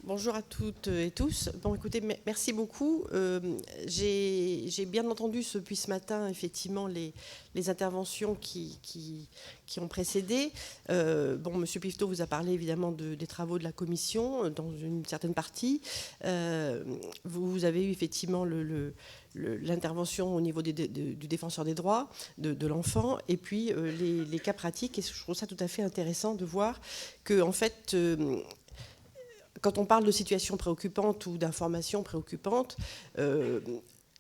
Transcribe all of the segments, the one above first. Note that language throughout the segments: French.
Bonjour à toutes et tous. Bon, écoutez, merci beaucoup. J'ai bien entendu depuis ce matin, effectivement, les interventions qui ont précédé. Monsieur Pifteau vous a parlé évidemment des travaux de la commission, dans une certaine partie. Vous avez eu effectivement l'intervention au niveau du défenseur des droits de l'enfant, et puis les cas pratiques. Et je trouve ça tout à fait intéressant de voir que, en fait, quand on parle de situations préoccupantes ou d'informations préoccupantes,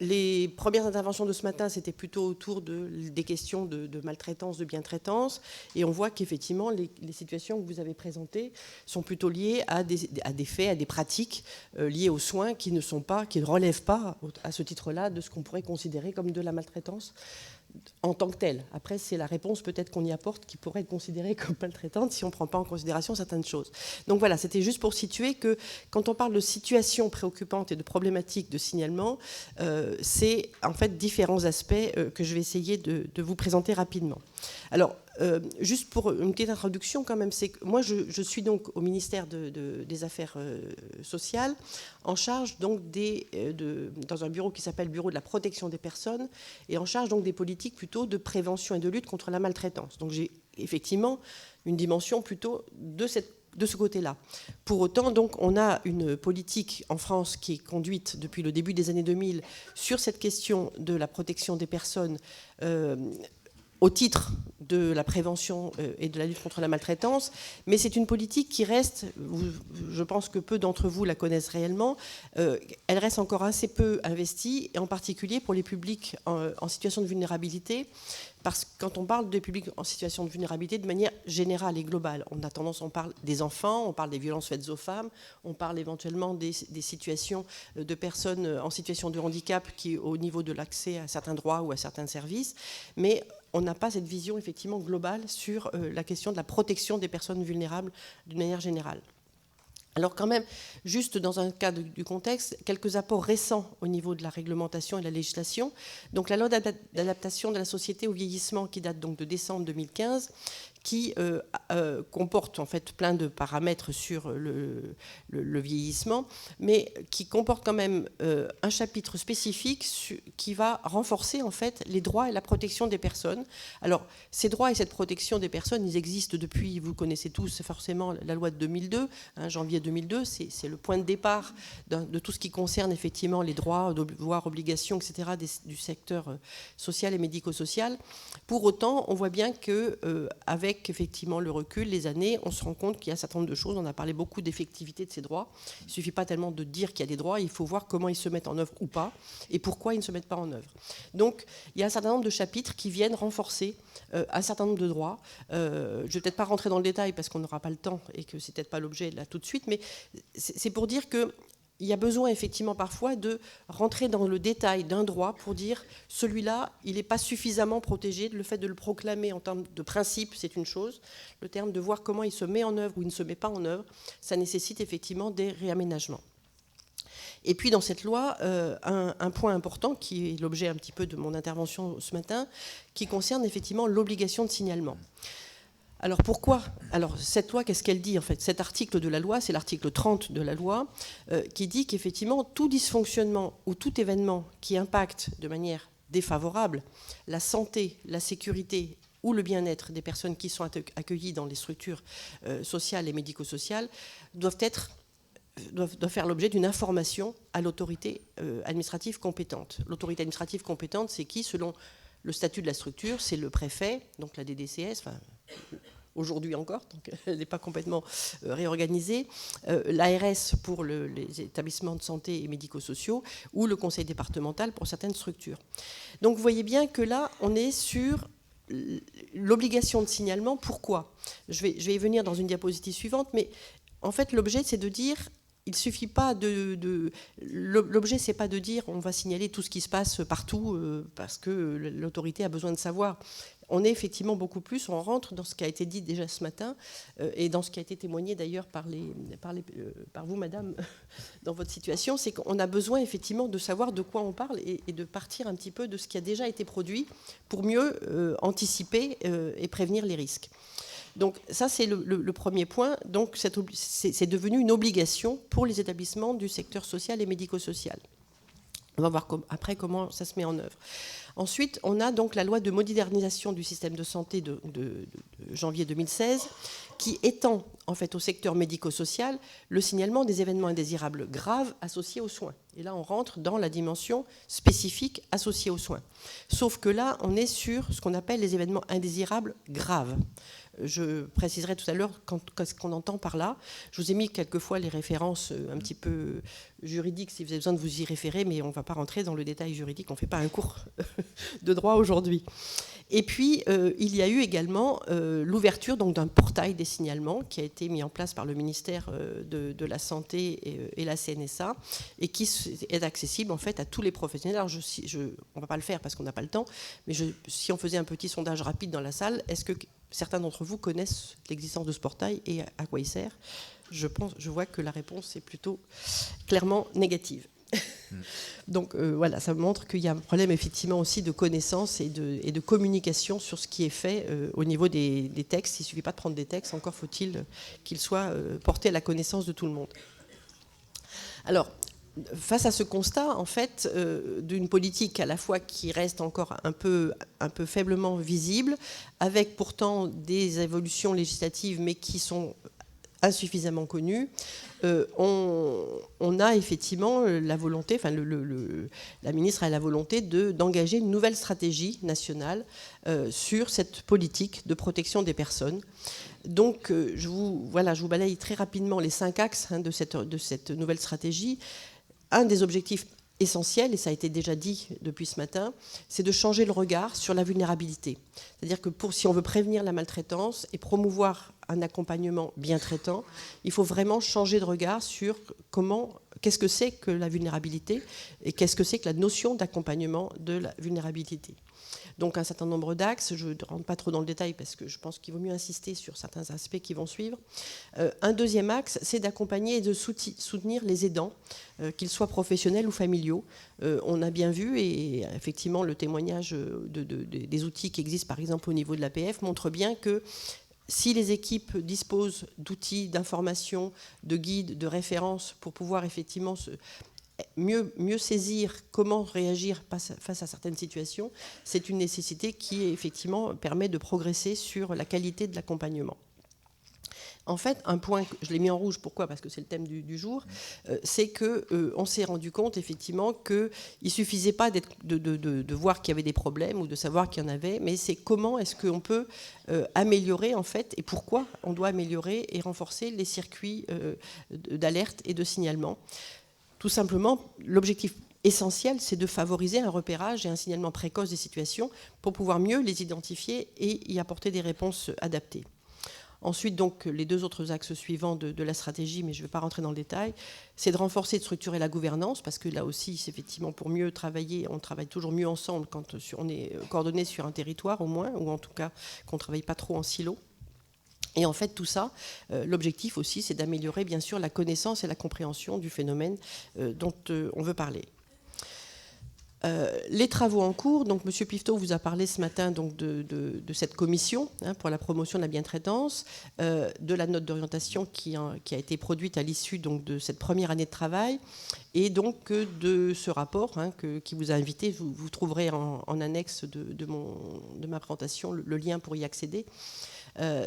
les premières interventions de ce matin, c'était plutôt autour des questions de maltraitance, de bientraitance. Et on voit qu'effectivement, les situations que vous avez présentées sont plutôt liées à des faits, à des pratiques liées aux soins qui ne relèvent pas, à ce titre-là, de ce qu'on pourrait considérer comme de la maltraitance en tant que telle. Après, c'est la réponse peut-être qu'on y apporte qui pourrait être considérée comme maltraitante si on ne prend pas en considération certaines choses. Donc voilà, c'était juste pour situer que quand on parle de situations préoccupantes et de problématiques de signalement, c'est en fait différents aspects que je vais essayer de vous présenter rapidement. Alors, juste pour une petite introduction quand même, c'est que moi je suis donc au ministère des Affaires sociales, en charge donc dans un bureau qui s'appelle Bureau de la protection des personnes, et en charge donc des politiques plutôt de prévention et de lutte contre la maltraitance. Donc j'ai effectivement une dimension plutôt de ce côté-là. Pour autant, donc, on a une politique en France qui est conduite depuis le début des années 2000 sur cette question de la protection des personnes au titre de la prévention et de la lutte contre la maltraitance, mais c'est une politique qui reste, je pense que peu d'entre vous la connaissent réellement, elle reste encore assez peu investie, et en particulier pour les publics en situation de vulnérabilité, parce que quand on parle des publics en situation de vulnérabilité de manière générale et globale, on parle des enfants, on parle des violences faites aux femmes, on parle éventuellement des situations de personnes en situation de handicap qui, au niveau de l'accès à certains droits ou à certains services, mais on n'a pas cette vision effectivement globale sur la question de la protection des personnes vulnérables d'une manière générale. Alors quand même, juste dans un cas du contexte, quelques apports récents au niveau de la réglementation et de la législation. Donc la loi d'adaptation de la société au vieillissement qui date donc de décembre 2015, qui comporte en fait plein de paramètres sur le vieillissement, mais qui comporte quand même un chapitre spécifique qui va renforcer en fait les droits et la protection des personnes. Alors ces droits et cette protection des personnes, ils existent depuis, vous connaissez tous forcément la loi de 2002, janvier 2002, c'est le point de départ de tout ce qui concerne effectivement les droits, devoirs, obligations, etc. du secteur social et médico-social. Pour autant, on voit bien que avec effectivement le recul, les années, on se rend compte qu'il y a un certain nombre de choses. On a parlé beaucoup d'effectivité de ces droits. Il ne suffit pas tellement de dire qu'il y a des droits, il faut voir comment ils se mettent en œuvre ou pas, et pourquoi ils ne se mettent pas en œuvre. Donc, il y a un certain nombre de chapitres qui viennent renforcer un certain nombre de droits. Je ne vais peut-être pas rentrer dans le détail parce qu'on n'aura pas le temps et que ce n'est peut-être pas l'objet là tout de suite, mais c'est pour dire que il y a besoin effectivement parfois de rentrer dans le détail d'un droit pour dire celui-là, il n'est pas suffisamment protégé. Le fait de le proclamer en termes de principe, c'est une chose. Le terme de voir comment il se met en œuvre ou il ne se met pas en œuvre, ça nécessite effectivement des réaménagements. Et puis dans cette loi, un point important qui est l'objet un petit peu de mon intervention ce matin, qui concerne effectivement l'obligation de signalement. Alors pourquoi ? Alors cette loi, qu'est-ce qu'elle dit en fait ? Cet article de la loi, c'est l'article 30 de la loi, qui dit qu'effectivement tout dysfonctionnement ou tout événement qui impacte de manière défavorable la santé, la sécurité ou le bien-être des personnes qui sont accueillies dans les structures sociales et médico-sociales doivent faire l'objet d'une information à l'autorité administrative compétente. L'autorité administrative compétente, c'est qui ? Selon le statut de la structure, c'est le préfet, donc la DDCS, aujourd'hui encore, donc elle n'est pas complètement réorganisée, l'ARS pour les établissements de santé et médico-sociaux, ou le conseil départemental pour certaines structures. Donc vous voyez bien que là, on est sur l'obligation de signalement. Pourquoi ? Je vais y venir dans une diapositive suivante, mais en fait, l'objet, c'est de dire... Il suffit pas l'objet, c'est pas de dire on va signaler tout ce qui se passe partout parce que l'autorité a besoin de savoir. On est effectivement beaucoup plus, on rentre dans ce qui a été dit déjà ce matin et dans ce qui a été témoigné d'ailleurs par vous, madame, dans votre situation, c'est qu'on a besoin effectivement de savoir de quoi on parle et de partir un petit peu de ce qui a déjà été produit pour mieux anticiper et prévenir les risques. Donc ça, c'est le premier point. Donc c'est devenu une obligation pour les établissements du secteur social et médico-social. On va voir après comment ça se met en œuvre. Ensuite, on a donc la loi de modernisation du système de santé de janvier 2016 qui étend en fait au secteur médico-social le signalement des événements indésirables graves associés aux soins. Et là, on rentre dans la dimension spécifique associée aux soins. Sauf que là, on est sur ce qu'on appelle les événements indésirables graves. Je préciserai tout à l'heure ce qu'on entend par là. Je vous ai mis quelquefois les références un petit peu juridiques si vous avez besoin de vous y référer, mais on ne va pas rentrer dans le détail juridique. On ne fait pas un cours de droit aujourd'hui. Et puis, il y a eu également l'ouverture d'un portail des signalements qui a été mis en place par le ministère de la Santé et la CNSA et qui est accessible en fait à tous les professionnels. Alors, on ne va pas le faire parce qu'on n'a pas le temps, mais si on faisait un petit sondage rapide dans la salle, est-ce que certains d'entre vous connaissent l'existence de ce portail et à quoi il sert? Je vois que la réponse est plutôt clairement négative. Donc voilà, ça montre qu'il y a un problème effectivement aussi de connaissance et de communication sur ce qui est fait au niveau des textes. Il ne suffit pas de prendre des textes, encore faut-il qu'ils soient portés à la connaissance de tout le monde. Alors, face à ce constat, en fait, d'une politique à la fois qui reste encore un peu faiblement visible, avec pourtant des évolutions législatives, mais qui sont insuffisamment connues, on a effectivement la volonté, enfin la ministre a la volonté d'engager une nouvelle stratégie nationale sur cette politique de protection des personnes. Donc, je vous balaye très rapidement les 5 axes de cette nouvelle stratégie. Un des objectifs essentiels, et ça a été déjà dit depuis ce matin, c'est de changer le regard sur la vulnérabilité. C'est-à-dire que si on veut prévenir la maltraitance et promouvoir un accompagnement bien traitant, il faut vraiment changer de regard sur qu'est-ce que c'est que la vulnérabilité et qu'est-ce que c'est que la notion d'accompagnement de la vulnérabilité. Donc un certain nombre d'axes, je ne rentre pas trop dans le détail parce que je pense qu'il vaut mieux insister sur certains aspects qui vont suivre. Un deuxième axe, c'est d'accompagner et de soutenir les aidants, qu'ils soient professionnels ou familiaux. On a bien vu, et effectivement le témoignage des outils qui existent par exemple au niveau de l'APF montre bien que si les équipes disposent d'outils, d'informations, de guides, de références pour pouvoir effectivement mieux saisir comment réagir face à certaines situations, c'est une nécessité qui effectivement permet de progresser sur la qualité de l'accompagnement. En fait, un point, je l'ai mis en rouge, pourquoi? Parce que c'est le thème du jour, c'est qu'on s'est rendu compte effectivement qu'il ne suffisait pas de voir qu'il y avait des problèmes ou de savoir qu'il y en avait, mais c'est comment est-ce qu'on peut améliorer en fait, et pourquoi on doit améliorer et renforcer les circuits d'alerte et de signalement. Tout simplement, l'objectif essentiel, c'est de favoriser un repérage et un signalement précoce des situations pour pouvoir mieux les identifier et y apporter des réponses adaptées. Ensuite, donc, les 2 autres axes suivants de la stratégie, mais je ne vais pas rentrer dans le détail, c'est de renforcer et de structurer la gouvernance, parce que là aussi, c'est effectivement pour mieux travailler, on travaille toujours mieux ensemble quand on est coordonné sur un territoire au moins, ou en tout cas qu'on ne travaille pas trop en silo. Et en fait, tout ça, l'objectif aussi, c'est d'améliorer bien sûr la connaissance et la compréhension du phénomène dont on veut parler. Les travaux en cours, donc M. Piveteau vous a parlé ce matin donc, de cette commission pour la promotion de la bientraitance, de la note d'orientation qui a été produite à l'issue donc, de cette première année de travail, et donc de ce rapport qui vous a invité. Vous trouverez en annexe de ma présentation le lien pour y accéder.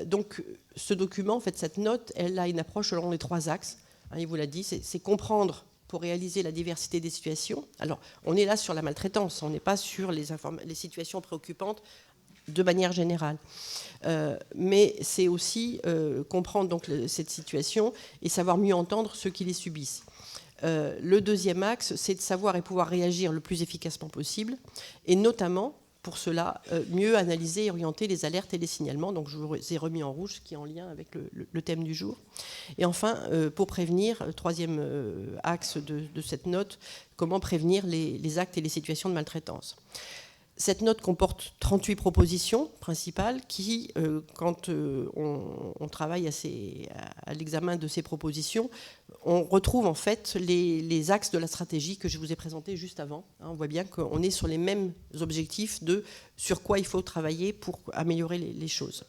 Donc ce document, en fait, cette note, elle a une approche selon les 3 axes. Il vous l'a dit, c'est comprendre pour réaliser la diversité des situations. Alors, on est là sur la maltraitance, on n'est pas sur les situations préoccupantes de manière générale. Mais c'est aussi comprendre donc, cette situation et savoir mieux entendre ceux qui les subissent. Le deuxième axe, c'est de savoir et pouvoir réagir le plus efficacement possible, et notamment, pour cela, mieux analyser et orienter les alertes et les signalements. Donc je vous ai remis en rouge, ce qui est en lien avec le thème du jour. Et enfin, pour prévenir, troisième axe de cette note, comment prévenir les actes et les situations de maltraitance. Cette note comporte 38 propositions principales qui, quand on travaille à l'examen de ces propositions, on retrouve en fait les axes de la stratégie que je vous ai présentés juste avant. On voit bien qu'on est sur les mêmes objectifs de sur quoi il faut travailler pour améliorer les choses.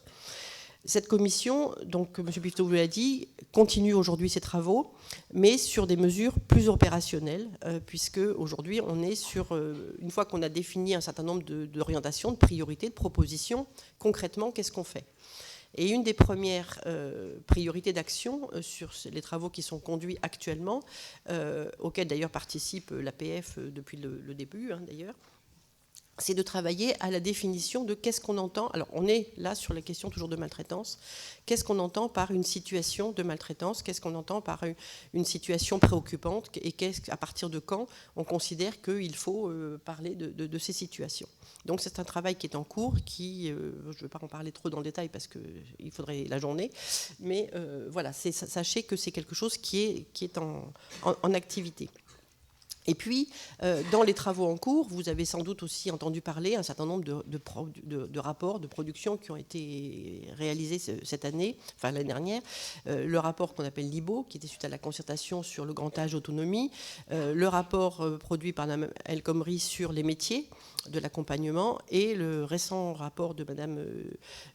Cette commission, donc M. Piveteau vous l'a dit, continue aujourd'hui ses travaux, mais sur des mesures plus opérationnelles, puisque aujourd'hui on est sur, une fois qu'on a défini un certain nombre d'orientations, de priorités, de propositions, concrètement, qu'est-ce qu'on fait ? Et une des premières priorités d'action sur les travaux qui sont conduits actuellement, auxquels d'ailleurs participe l'APF depuis le début, d'ailleurs, c'est de travailler à la définition de qu'est-ce qu'on entend. Alors, on est là sur la question toujours de maltraitance. Qu'est-ce qu'on entend par une situation de maltraitance? Qu'est-ce qu'on entend par une situation préoccupante? Et à partir de quand on considère qu'il faut parler de ces situations? Donc, c'est un travail qui est en cours, qui, je ne vais pas en parler trop dans le détail parce qu'il faudrait la journée, mais voilà, sachez que c'est quelque chose qui est en activité. Et puis, dans les travaux en cours, vous avez sans doute aussi entendu parler un certain nombre de rapports, de productions qui ont été réalisés cette année, enfin l'année dernière. Le rapport qu'on appelle l'IBO, qui était suite à la concertation sur le grand âge autonomie. Le rapport produit par Mme El Khomri sur les métiers de l'accompagnement et le récent rapport de Mme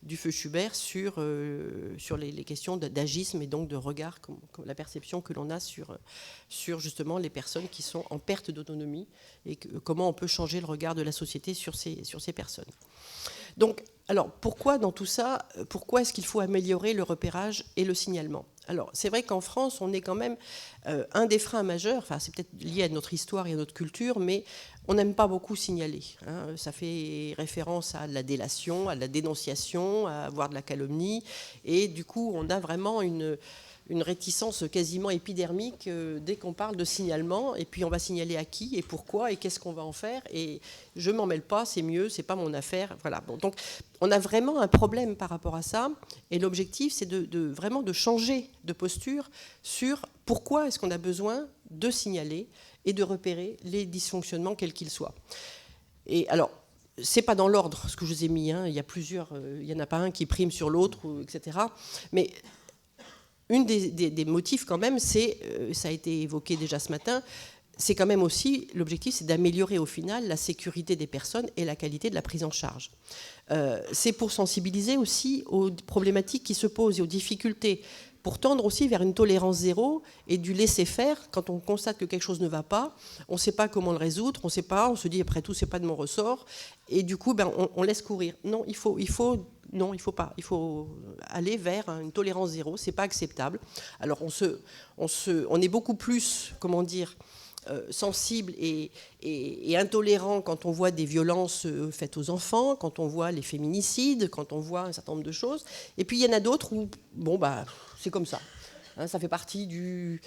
Dufeu-Schubert sur les questions d'agisme et donc de regard, la perception que l'on a sur justement les personnes qui sont en perte d'autonomie et comment on peut changer le regard de la société sur ces personnes. Donc, alors, pourquoi dans tout ça, pourquoi est-ce qu'il faut améliorer le repérage et le signalement ? Alors, c'est vrai qu'en France, on est quand même un des freins majeurs, enfin, c'est peut-être lié à notre histoire et à notre culture, mais on n'aime pas beaucoup signaler. Ça fait référence à la délation, à la dénonciation, à avoir de la calomnie, et du coup, on a vraiment une réticence quasiment épidermique dès qu'on parle de signalement, et puis on va signaler à qui et pourquoi et qu'est-ce qu'on va en faire, et je m'en mêle pas, c'est mieux, c'est pas mon affaire, voilà. Bon, donc on a vraiment un problème par rapport à ça, et l'objectif c'est vraiment de changer de posture sur pourquoi est-ce qu'on a besoin de signaler et de repérer les dysfonctionnements quels qu'ils soient. Et alors, c'est pas dans l'ordre ce que je vous ai mis, il y a plusieurs, il y en a pas un qui prime sur l'autre, etc. Mais une des motifs quand même, ça a été évoqué déjà ce matin, c'est quand même aussi, l'objectif c'est d'améliorer au final la sécurité des personnes et la qualité de la prise en charge. C'est pour sensibiliser aussi aux problématiques qui se posent et aux difficultés, pour tendre aussi vers une tolérance zéro et du laisser-faire. Quand on constate que quelque chose ne va pas, on ne sait pas comment le résoudre, on ne sait pas, on se dit après tout c'est pas de mon ressort, et du coup on laisse courir. Non, il faut pas. Il faut aller vers une tolérance zéro. C'est pas acceptable. Alors on est beaucoup plus, comment dire, sensible et intolérant quand on voit des violences faites aux enfants, quand on voit les féminicides, quand on voit un certain nombre de choses. Et puis il y en a d'autres où c'est comme ça. Ça fait partie du...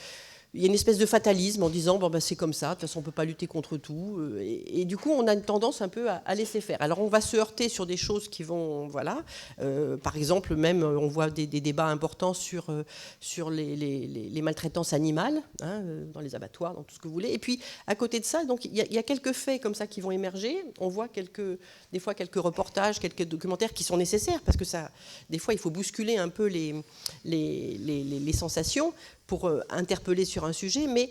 Il y a une espèce de fatalisme en disant c'est comme ça, de toute façon on ne peut pas lutter contre tout. Et du coup on a une tendance un peu à laisser faire. Alors on va se heurter sur des choses qui vont... Voilà. Par exemple, même on voit des débats importants sur les maltraitances animales, dans les abattoirs, dans tout ce que vous voulez. Et puis à côté de ça, donc, il y a quelques faits comme ça qui vont émerger. On voit des fois quelques reportages, quelques documentaires qui sont nécessaires parce que des fois il faut bousculer un peu les sensations pour interpeller sur un sujet, mais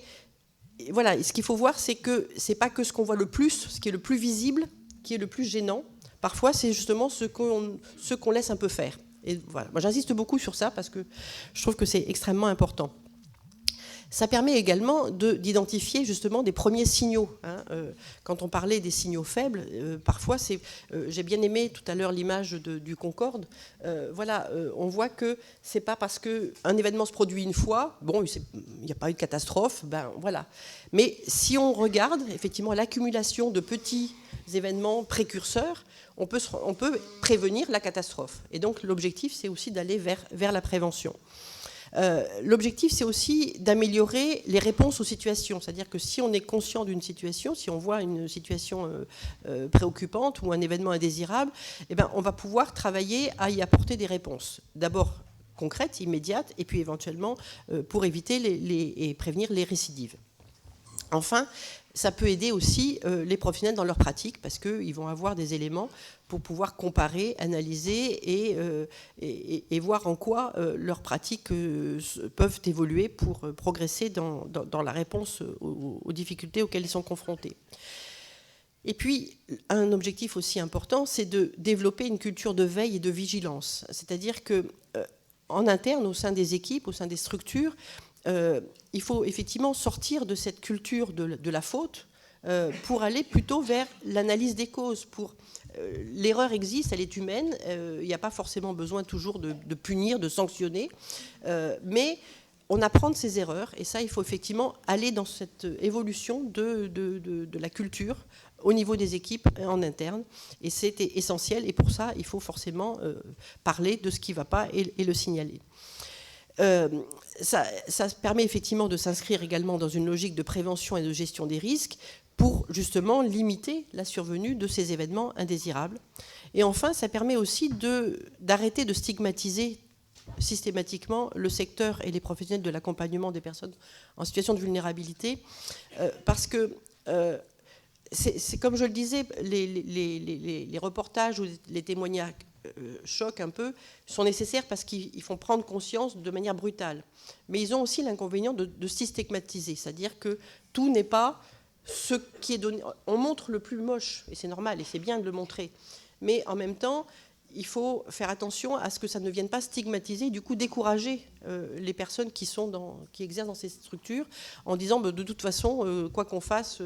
voilà, ce qu'il faut voir, c'est que c'est pas que ce qu'on voit le plus, ce qui est le plus visible, qui est le plus gênant. Parfois, c'est justement ce qu'on laisse un peu faire. Et voilà, moi j'insiste beaucoup sur ça parce que je trouve que c'est extrêmement important. Ça permet également d'identifier justement des premiers signaux. Quand on parlait des signaux faibles, parfois, j'ai bien aimé tout à l'heure l'image du Concorde. On voit que c'est pas parce qu'un événement se produit une fois, il n'y a pas eu de catastrophe, voilà. Mais si on regarde effectivement l'accumulation de petits événements précurseurs, on peut prévenir la catastrophe. Et donc l'objectif, c'est aussi d'aller vers la prévention. L'objectif, c'est aussi d'améliorer les réponses aux situations. C'est-à-dire que si on est conscient d'une situation, si on voit une situation préoccupante ou un événement indésirable, on va pouvoir travailler à y apporter des réponses. D'abord concrètes, immédiates, et puis éventuellement pour éviter et prévenir les récidives. Enfin, ça peut aider aussi les professionnels dans leur pratique parce qu'ils vont avoir des éléments pour pouvoir comparer, analyser et voir en quoi leurs pratiques peuvent évoluer pour progresser dans la réponse aux difficultés auxquelles ils sont confrontés. Et puis, un objectif aussi important, c'est de développer une culture de veille et de vigilance. C'est-à-dire que en interne, au sein des équipes, au sein des structures, il faut effectivement sortir de cette culture de la faute pour aller plutôt vers l'analyse des causes. L'erreur existe, elle est humaine, il n'y a pas forcément besoin toujours de punir, de sanctionner, mais on apprend de ses erreurs, et ça, il faut effectivement aller dans cette évolution de la culture au niveau des équipes en interne, et c'est essentiel, et pour ça, il faut forcément parler de ce qui ne va pas et le signaler. Ça permet effectivement de s'inscrire également dans une logique de prévention et de gestion des risques pour justement limiter la survenue de ces événements indésirables. Et enfin, ça permet aussi d'arrêter de stigmatiser systématiquement le secteur et les professionnels de l'accompagnement des personnes en situation de vulnérabilité, parce que c'est comme je le disais, les reportages ou les témoignages choquent un peu, sont nécessaires parce qu'ils font prendre conscience de manière brutale. Mais ils ont aussi l'inconvénient de systématiser, c'est-à-dire que tout n'est pas ce qui est donné. On montre le plus moche, et c'est normal, et c'est bien de le montrer. Mais en même temps, il faut faire attention à ce que ça ne vienne pas stigmatiser et du coup décourager les personnes qui exercent dans ces structures en disant de toute façon, quoi qu'on fasse,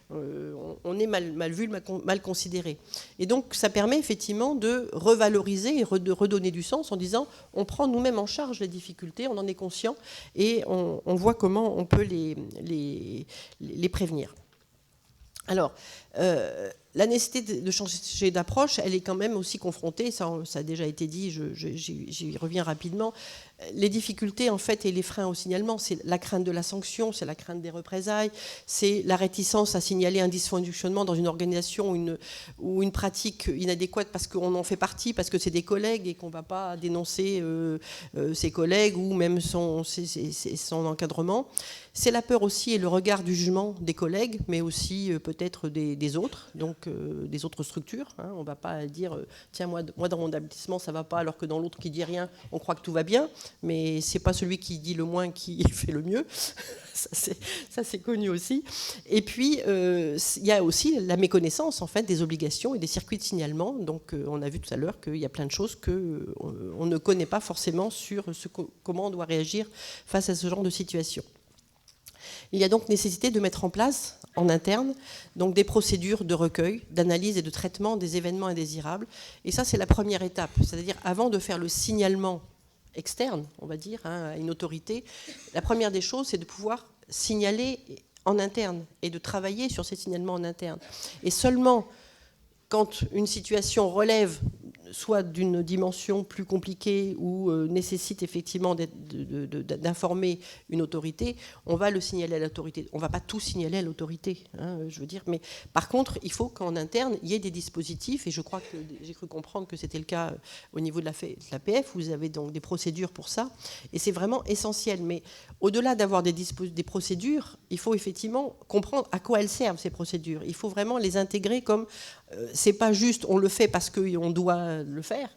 on est mal vu, mal considéré. Et donc ça permet effectivement de revaloriser et de redonner du sens en disant on prend nous-mêmes en charge les difficultés, on en est conscient et on voit comment on peut les prévenir. Alors, la nécessité de changer d'approche, elle est quand même aussi confrontée, ça a déjà été dit, j'y reviens rapidement, les difficultés en fait et les freins au signalement, c'est la crainte de la sanction, c'est la crainte des représailles, c'est la réticence à signaler un dysfonctionnement dans une organisation ou une pratique inadéquate parce qu'on en fait partie, parce que c'est des collègues et qu'on ne va pas dénoncer ses collègues ou même son encadrement. C'est la peur aussi et le regard du jugement des collègues, mais aussi peut-être des autres, donc des autres structures. Hein. On ne va pas dire tiens, moi dans mon établissement ça ne va pas, alors que dans l'autre qui ne dit rien, on croit que tout va bien, mais ce n'est pas celui qui dit le moins qui fait le mieux. Ça c'est connu aussi. Et puis il y a aussi la méconnaissance en fait, des obligations et des circuits de signalement. Donc on a vu tout à l'heure qu'il y a plein de choses qu'on ne connaît pas forcément sur comment on doit réagir face à ce genre de situation. Il y a donc nécessité de mettre en place, en interne, donc des procédures de recueil, d'analyse et de traitement des événements indésirables. Et ça, c'est la première étape. C'est-à-dire, avant de faire le signalement externe, on va dire, à une autorité, la première des choses, c'est de pouvoir signaler en interne et de travailler sur ces signalements en interne. Et seulement quand une situation relève soit d'une dimension plus compliquée ou nécessite effectivement d'informer une autorité, on va le signaler à l'autorité. On ne va pas tout signaler à l'autorité, hein, je veux dire. Mais par contre, il faut qu'en interne, il y ait des dispositifs, et je crois que j'ai cru comprendre que c'était le cas au niveau de l'APF, vous avez donc des procédures pour ça, et c'est vraiment essentiel. Mais au-delà d'avoir des procédures, il faut effectivement comprendre à quoi elles servent, ces procédures. Il faut vraiment les intégrer comme... c'est pas juste on le fait parce qu'on doit le faire,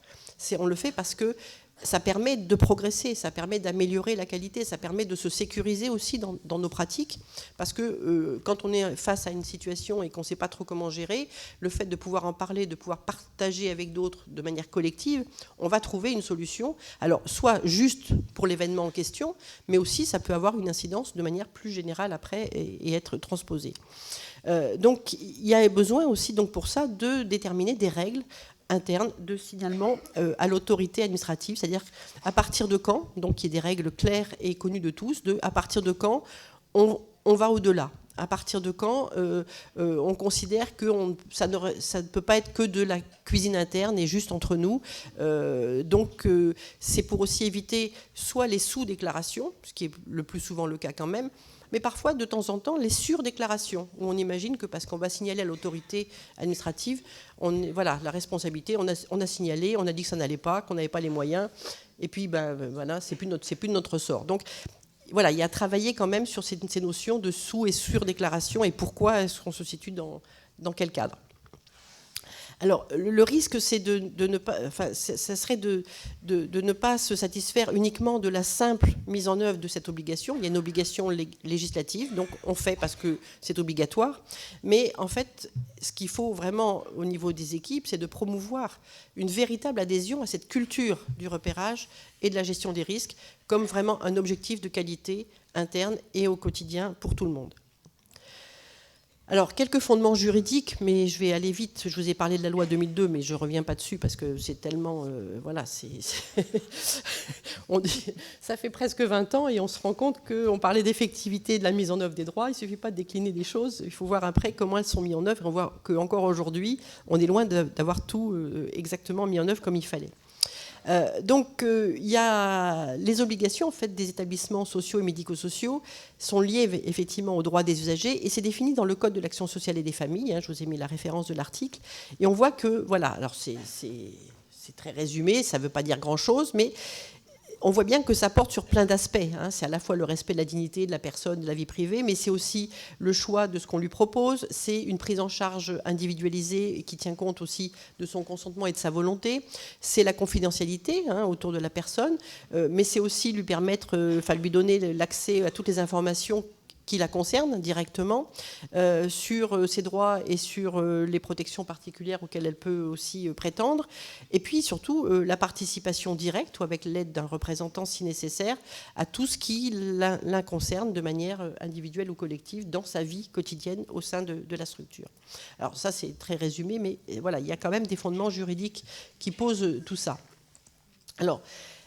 on le fait parce que ça permet de progresser, ça permet d'améliorer la qualité, ça permet de se sécuriser aussi dans nos pratiques, parce que quand on est face à une situation et qu'on ne sait pas trop comment gérer, le fait de pouvoir en parler, de pouvoir partager avec d'autres de manière collective, on va trouver une solution, alors soit juste pour l'événement en question, mais aussi ça peut avoir une incidence de manière plus générale après et être transposée. Donc il y a besoin aussi donc, pour ça de déterminer des règles interne de signalement à l'autorité administrative, c'est-à-dire à partir de quand, donc il y a des règles claires et connues de tous, à partir de quand on va au-delà, à partir de quand on considère que ça ne peut pas être que de la cuisine interne et juste entre nous. Donc c'est pour aussi éviter soit les sous-déclarations, ce qui est le plus souvent le cas quand même, mais parfois, de temps en temps, les surdéclarations, où on imagine que parce qu'on va signaler à l'autorité administrative, voilà, la responsabilité, on a signalé, on a dit que ça n'allait pas, qu'on n'avait pas les moyens, et puis voilà, c'est plus de notre ressort. Donc voilà, il y a à travailler quand même sur ces notions de sous- et surdéclaration, et pourquoi est-ce qu'on se situe dans quel cadre. Alors, le risque, c'est de ne pas, enfin, ça serait de ne pas se satisfaire uniquement de la simple mise en œuvre de cette obligation. Il y a une obligation législative, donc on fait parce que c'est obligatoire. Mais en fait, ce qu'il faut vraiment au niveau des équipes, c'est de promouvoir une véritable adhésion à cette culture du repérage et de la gestion des risques comme vraiment un objectif de qualité interne et au quotidien pour tout le monde. Alors, quelques fondements juridiques, mais je vais aller vite. Je vous ai parlé de la loi 2002, mais je ne reviens pas dessus parce que c'est tellement... voilà, on dit, ça fait presque 20 ans et on se rend compte qu'on parlait d'effectivité de la mise en œuvre des droits. Il ne suffit pas de décliner des choses, il faut voir après comment elles sont mises en œuvre. Et on voit qu'encore aujourd'hui, on est loin d'avoir tout exactement mis en œuvre comme il fallait. Donc, il y a les obligations en fait, des établissements sociaux et médico-sociaux sont liées effectivement aux droits des usagers et c'est défini dans le Code de l'action sociale et des familles. Je vous ai mis la référence de l'article. Et on voit que, voilà, alors c'est très résumé, ça ne veut pas dire grand-chose, mais on voit bien que ça porte sur plein d'aspects. C'est à la fois le respect de la dignité de la personne, de la vie privée, mais c'est aussi le choix de ce qu'on lui propose. C'est une prise en charge individualisée qui tient compte aussi de son consentement et de sa volonté. C'est la confidentialité autour de la personne, mais c'est aussi lui permettre, lui donner l'accès à toutes les informations qui la concerne directement, sur ses droits et sur les protections particulières auxquelles elle peut aussi prétendre, et puis surtout la participation directe ou avec l'aide d'un représentant si nécessaire à tout ce qui la concerne de manière individuelle ou collective dans sa vie quotidienne au sein de la structure. Alors ça c'est très résumé, mais voilà, il y a quand même des fondements juridiques qui posent tout ça. Alors,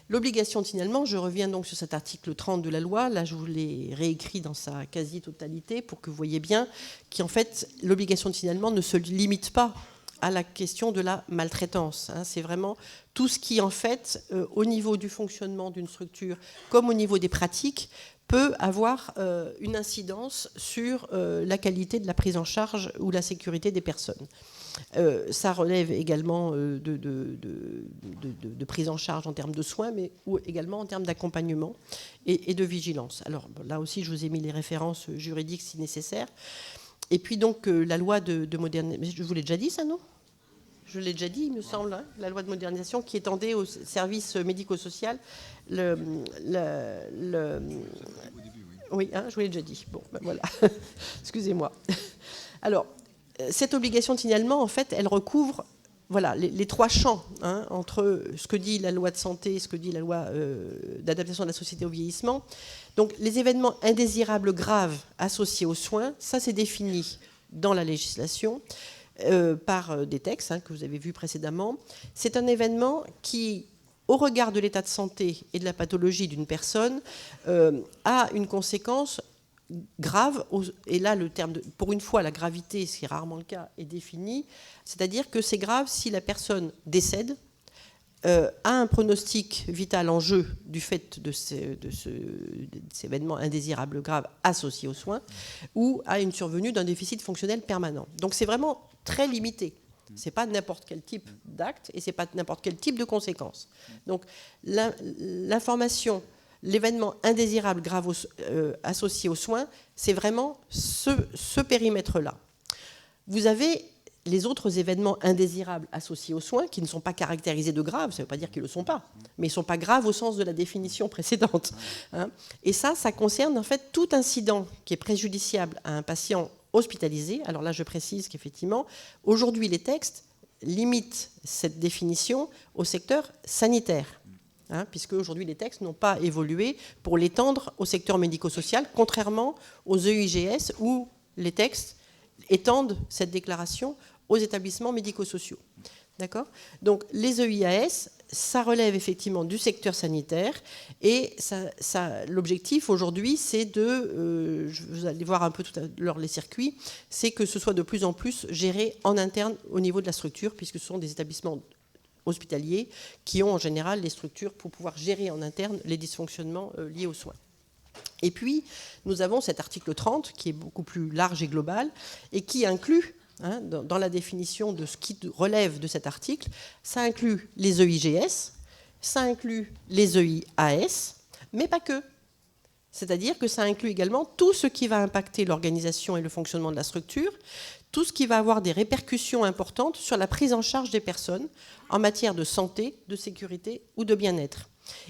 l'obligation de signalement, je reviens donc sur cet article 30 de la loi, là je vous l'ai réécrit dans sa quasi-totalité pour que vous voyez bien qu'en fait l'obligation de signalement ne se limite pas à la question de la maltraitance. C'est vraiment tout ce qui en fait, au niveau du fonctionnement d'une structure comme au niveau des pratiques, peut avoir une incidence sur la qualité de la prise en charge ou la sécurité des personnes. Ça relève également de prise en charge en termes de soins, mais également en termes d'accompagnement et de vigilance. Alors là aussi, je vous ai mis les références juridiques si nécessaire. Et puis donc la loi de modernisation, je vous l'ai déjà dit ça, non ? Je l'ai déjà dit, il me semble, la loi de modernisation qui étendait au service médico-social Oui, je vous l'ai déjà dit. Bon, ben voilà. Excusez-moi. Alors, cette obligation de signalement, en fait, elle recouvre les trois champs entre ce que dit la loi de santé et ce que dit la loi d'adaptation de la société au vieillissement. Donc, les événements indésirables graves associés aux soins, ça, c'est défini dans la législation par des textes que vous avez vus précédemment. C'est un événement qui, au regard de l'état de santé et de la pathologie d'une personne, a une conséquence grave, et là le terme pour une fois la gravité, ce qui est rarement le cas, est défini, c'est-à-dire que c'est grave si la personne décède, a un pronostic vital en jeu du fait de ces événements indésirables graves associés aux soins, ou a une survenue d'un déficit fonctionnel permanent. Donc c'est vraiment très limité. Ce n'est pas n'importe quel type d'acte et ce n'est pas n'importe quel type de conséquences. Donc l'information, l'événement indésirable grave associé aux soins, c'est vraiment ce périmètre-là. Vous avez les autres événements indésirables associés aux soins qui ne sont pas caractérisés de graves, ça ne veut pas dire qu'ils ne le sont pas, mais ils ne sont pas graves au sens de la définition précédente. Et ça concerne en fait tout incident qui est préjudiciable à un patient hospitalisé. Alors là, je précise qu'effectivement, aujourd'hui, les textes limitent cette définition au secteur sanitaire. Puisque aujourd'hui les textes n'ont pas évolué pour l'étendre au secteur médico-social, contrairement aux EIGS où les textes étendent cette déclaration aux établissements médico-sociaux. D'accord ? Donc les EIAS, ça relève effectivement du secteur sanitaire et l'objectif aujourd'hui, c'est vous allez voir un peu tout à l'heure les circuits, c'est que ce soit de plus en plus géré en interne au niveau de la structure, puisque ce sont des établissements hospitaliers qui ont en général les structures pour pouvoir gérer en interne les dysfonctionnements liés aux soins. Et puis, nous avons cet article 30 qui est beaucoup plus large et global et qui inclut, dans la définition de ce qui relève de cet article, ça inclut les EIGS, ça inclut les EIAS, mais pas que. C'est-à-dire que ça inclut également tout ce qui va impacter l'organisation et le fonctionnement de la structure, tout ce qui va avoir des répercussions importantes sur la prise en charge des personnes en matière de santé, de sécurité ou de bien-être.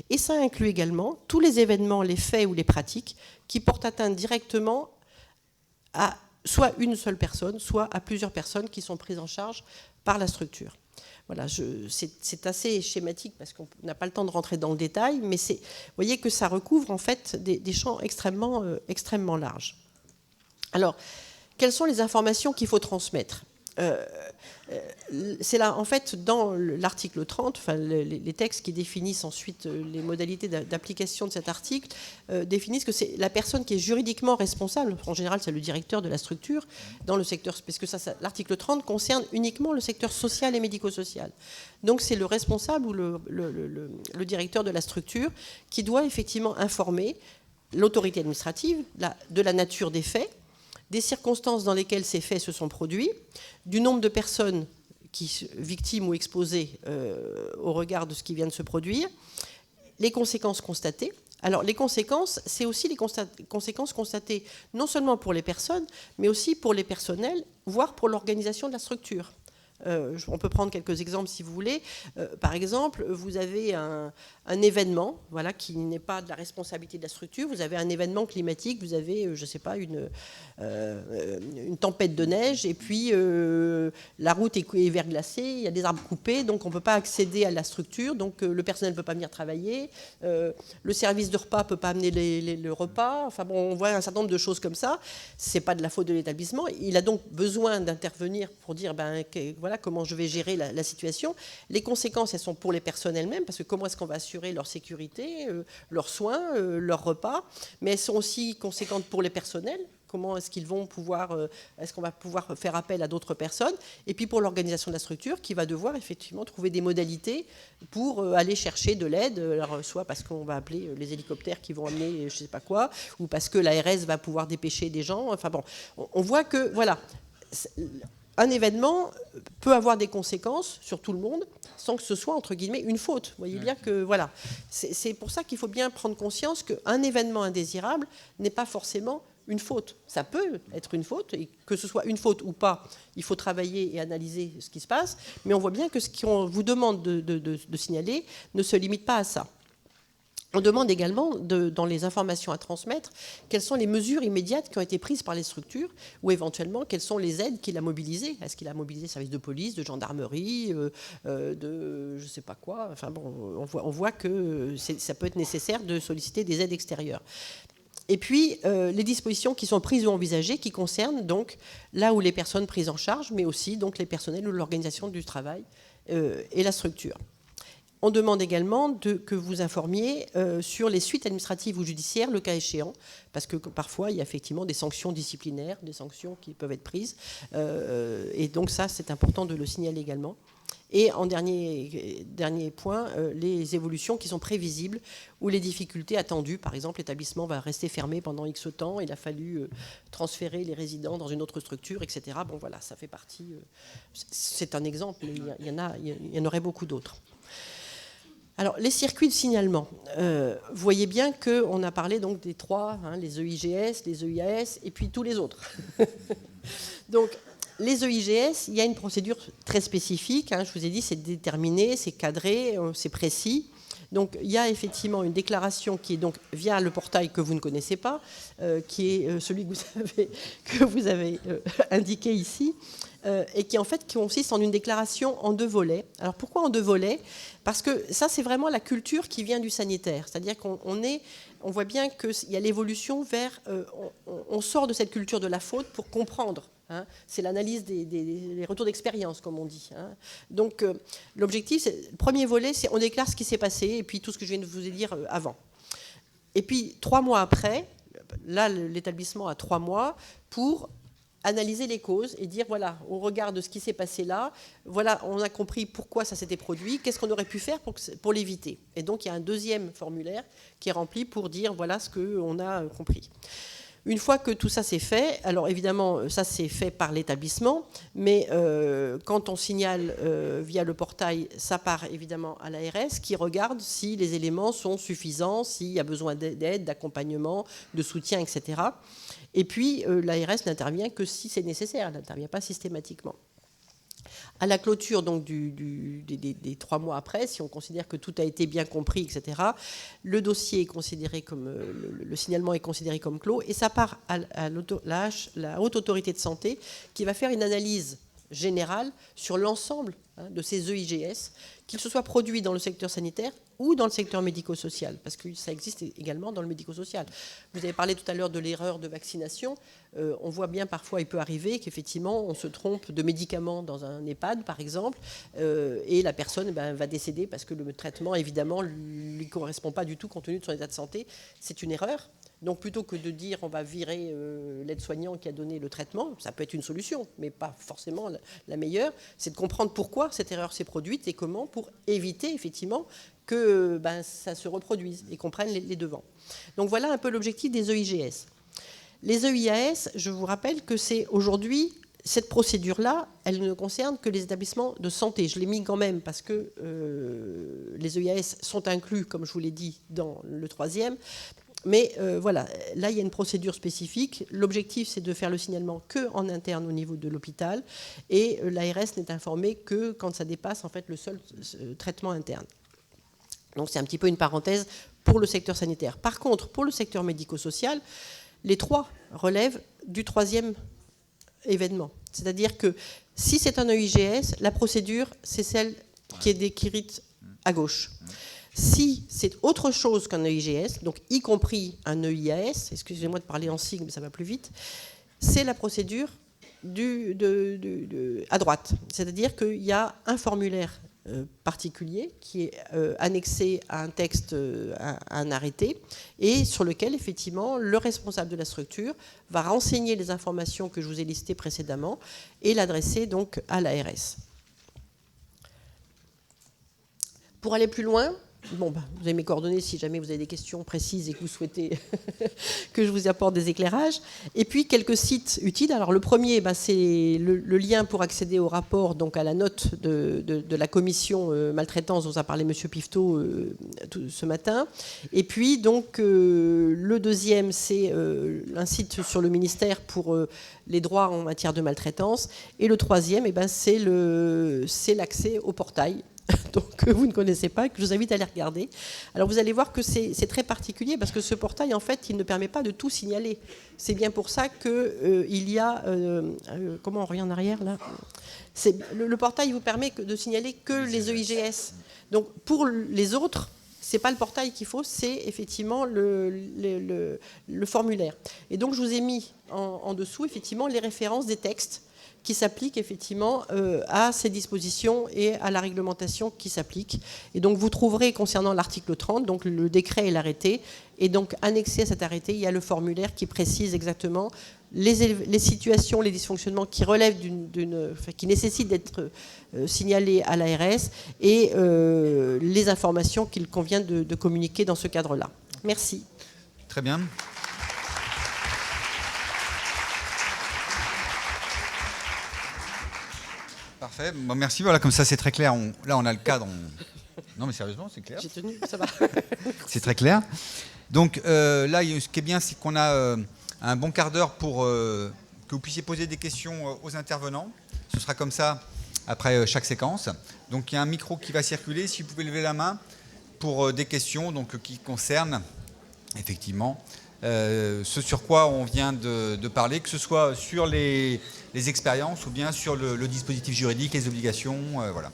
Et ça inclut également tous les événements, les faits ou les pratiques qui portent atteinte directement à soit une seule personne, soit à plusieurs personnes qui sont prises en charge par la structure. Voilà, c'est assez schématique parce qu'on n'a pas le temps de rentrer dans le détail, mais vous voyez que ça recouvre en fait des champs extrêmement larges. Alors, quelles sont les informations qu'il faut transmettre ? C'est là, en fait, dans l'article 30, enfin, les textes qui définissent ensuite les modalités d'application de cet article, définissent que c'est la personne qui est juridiquement responsable, en général c'est le directeur de la structure, dans le secteur, parce que l'article 30 concerne uniquement le secteur social et médico-social. Donc c'est le responsable ou le directeur de la structure qui doit effectivement informer l'autorité administrative de la nature des faits, des circonstances dans lesquelles ces faits se sont produits, du nombre de personnes victimes ou exposées au regard de ce qui vient de se produire, les conséquences constatées. Alors les conséquences, c'est aussi les conséquences constatées non seulement pour les personnes, mais aussi pour les personnels, voire pour l'organisation de la structure. On peut prendre quelques exemples si vous voulez. Par exemple, vous avez un événement, voilà, qui n'est pas de la responsabilité de la structure. Vous avez un événement climatique, vous avez, je ne sais pas, une tempête de neige, et puis la route est verglacée, il y a des arbres coupés, donc on ne peut pas accéder à la structure, donc le personnel ne peut pas venir travailler, le service de repas ne peut pas amener le repas. Enfin bon, on voit un certain nombre de choses comme ça. Ce n'est pas de la faute de l'établissement. Il a donc besoin d'intervenir pour dire, voilà comment je vais gérer la situation. Les conséquences, elles sont pour les personnes elles-mêmes, parce que comment est-ce qu'on va assurer leur sécurité, leurs soins, leurs repas, mais elles sont aussi conséquentes pour les personnels. Comment est-ce qu'ils vont pouvoir, est-ce qu'on va pouvoir faire appel à d'autres personnes, et puis pour l'organisation de la structure qui va devoir effectivement trouver des modalités pour aller chercher de l'aide, soit parce qu'on va appeler les hélicoptères qui vont amener je ne sais pas quoi, ou parce que l'ARS va pouvoir dépêcher des gens. Enfin bon, on voit que voilà, un événement peut avoir des conséquences sur tout le monde sans que ce soit, entre guillemets, une faute. Vous voyez bien que, voilà. C'est pour ça qu'il faut bien prendre conscience qu'un événement indésirable n'est pas forcément une faute. Ça peut être une faute, et que ce soit une faute ou pas, il faut travailler et analyser ce qui se passe, mais on voit bien que ce qu'on vous demande de signaler ne se limite pas à ça. On demande également, dans les informations à transmettre, quelles sont les mesures immédiates qui ont été prises par les structures, ou éventuellement, quelles sont les aides qu'il a mobilisées. Est-ce qu'il a mobilisé services de police, de gendarmerie, de je ne sais pas quoi. Enfin bon, on voit que ça peut être nécessaire de solliciter des aides extérieures. Et puis, les dispositions qui sont prises ou envisagées, qui concernent donc là où les personnes prises en charge, mais aussi donc les personnels ou l'organisation du travail et la structure. On demande également que vous informiez sur les suites administratives ou judiciaires, le cas échéant, parce que parfois, il y a effectivement des sanctions disciplinaires, des sanctions qui peuvent être prises. Et donc ça, c'est important de le signaler également. Et en dernier point, les évolutions qui sont prévisibles ou les difficultés attendues. Par exemple, l'établissement va rester fermé pendant X temps, il a fallu transférer les résidents dans une autre structure, etc. Bon voilà, ça fait partie... c'est un exemple, mais il y en aurait beaucoup d'autres. Alors, les circuits de signalement. Vous voyez bien qu'on a parlé donc des trois, les EIGS, les EIAS, et puis tous les autres. Donc, les EIGS, il y a une procédure très spécifique. Je vous ai dit, c'est déterminé, c'est cadré, c'est précis. Donc, il y a effectivement une déclaration qui est donc via le portail que vous ne connaissez pas, qui est celui que vous avez indiqué ici, et qui en fait consiste en une déclaration en 2 volets. Alors pourquoi en 2 volets ? Parce que ça, c'est vraiment la culture qui vient du sanitaire. C'est-à-dire qu'on voit bien qu'il y a l'évolution vers... on sort de cette culture de la faute pour comprendre. C'est l'analyse des retours d'expérience, comme on dit. Donc l'objectif, le premier volet, c'est on déclare ce qui s'est passé, et puis tout ce que je viens de vous dire avant. Et puis 3 mois après, là, l'établissement a 3 mois pour analyser les causes et dire, voilà, au regard de ce qui s'est passé là, voilà, on a compris pourquoi ça s'était produit, qu'est-ce qu'on aurait pu faire pour l'éviter. Et donc, il y a un deuxième formulaire qui est rempli pour dire, voilà ce qu'on a compris. Une fois que tout ça c'est fait, alors évidemment ça c'est fait par l'établissement, mais quand on signale via le portail, ça part évidemment à l'ARS qui regarde si les éléments sont suffisants, s'il y a besoin d'aide, d'accompagnement, de soutien, etc. Et puis l'ARS n'intervient que si c'est nécessaire, elle n'intervient pas systématiquement. À la clôture donc, des 3 mois après, si on considère que tout a été bien compris, etc., le dossier est considéré comme, le signalement est considéré comme clos, et ça part à la Haute Autorité de Santé qui va faire une analyse générale sur l'ensemble de ces EIGS, qu'ils se soient produits dans le secteur sanitaire ou dans le secteur médico-social, parce que ça existe également dans le médico-social. Vous avez parlé tout à l'heure de l'erreur de vaccination. On voit bien parfois, il peut arriver qu'effectivement, on se trompe de médicaments dans un EHPAD, par exemple, et la personne va décéder parce que le traitement, évidemment, ne lui correspond pas du tout compte tenu de son état de santé. C'est une erreur. Donc plutôt que de dire on va virer l'aide-soignant qui a donné le traitement, ça peut être une solution, mais pas forcément la meilleure, c'est de comprendre pourquoi cette erreur s'est produite et comment pour éviter effectivement que ça se reproduise et qu'on prenne les devants. Donc voilà un peu l'objectif des EIGS. Les EIAS, je vous rappelle que c'est aujourd'hui, cette procédure-là, elle ne concerne que les établissements de santé. Je l'ai mis quand même parce que les EIAS sont inclus, comme je vous l'ai dit, dans le 3e. Mais voilà, là, il y a une procédure spécifique. L'objectif, c'est de faire le signalement qu'en interne au niveau de l'hôpital. Et l'ARS n'est informée que quand ça dépasse en fait, le seul traitement interne. Donc c'est un petit peu une parenthèse pour le secteur sanitaire. Par contre, pour le secteur médico-social, les 3 relèvent du 3e événement. C'est-à-dire que si c'est un EIGS, la procédure, c'est celle qui est décrite à gauche. Si c'est autre chose qu'un EIGS, donc y compris un EIAS, excusez-moi de parler en sigle, mais ça va plus vite, c'est la procédure à droite. C'est-à-dire qu'il y a un formulaire particulier qui est annexé à un texte, à un arrêté, et sur lequel, effectivement, le responsable de la structure va renseigner les informations que je vous ai listées précédemment et l'adresser donc à l'ARS. Pour aller plus loin, vous avez mes coordonnées si jamais vous avez des questions précises et que vous souhaitez que je vous apporte des éclairages. Et puis, quelques sites utiles. Alors, le premier, c'est le lien pour accéder au rapport, donc à la note de la commission maltraitance dont a parlé M. Piveteau ce matin. Et puis, donc, le deuxième, c'est un site sur le ministère pour les droits en matière de maltraitance. Et le troisième, c'est l'accès au portail. Donc, que vous ne connaissez pas, que je vous invite à aller regarder. Alors, vous allez voir que c'est très particulier parce que ce portail, en fait, il ne permet pas de tout signaler. C'est bien pour ça qu'il y a... comment on revient en arrière, là ? Le portail vous permet de signaler que les EIGS. Donc, pour les autres, ce n'est pas le portail qu'il faut, c'est effectivement le formulaire. Et donc, je vous ai mis en dessous, effectivement, les références des textes qui s'applique effectivement à ces dispositions et à la réglementation qui s'applique. Et donc vous trouverez concernant l'article 30, donc le décret et l'arrêté, et donc annexé à cet arrêté, il y a le formulaire qui précise exactement les situations, les dysfonctionnements qui relèvent qui nécessitent d'être signalés à l'ARS et les informations qu'il convient de communiquer dans ce cadre-là. Merci. Très bien. Parfait. Bon, merci. Voilà, comme ça, c'est très clair. Là, on a le cadre. Non, mais sérieusement, c'est clair. J'ai tenu, ça va. C'est très clair. Donc là, ce qui est bien, c'est qu'on a un bon quart d'heure pour que vous puissiez poser des questions aux intervenants. Ce sera comme ça après chaque séquence. Donc il y a un micro qui va circuler. Si vous pouvez lever la main pour des questions donc, qui concernent effectivement ce sur quoi on vient de parler, que ce soit sur les expériences ou bien sur le dispositif juridique, les obligations. Voilà.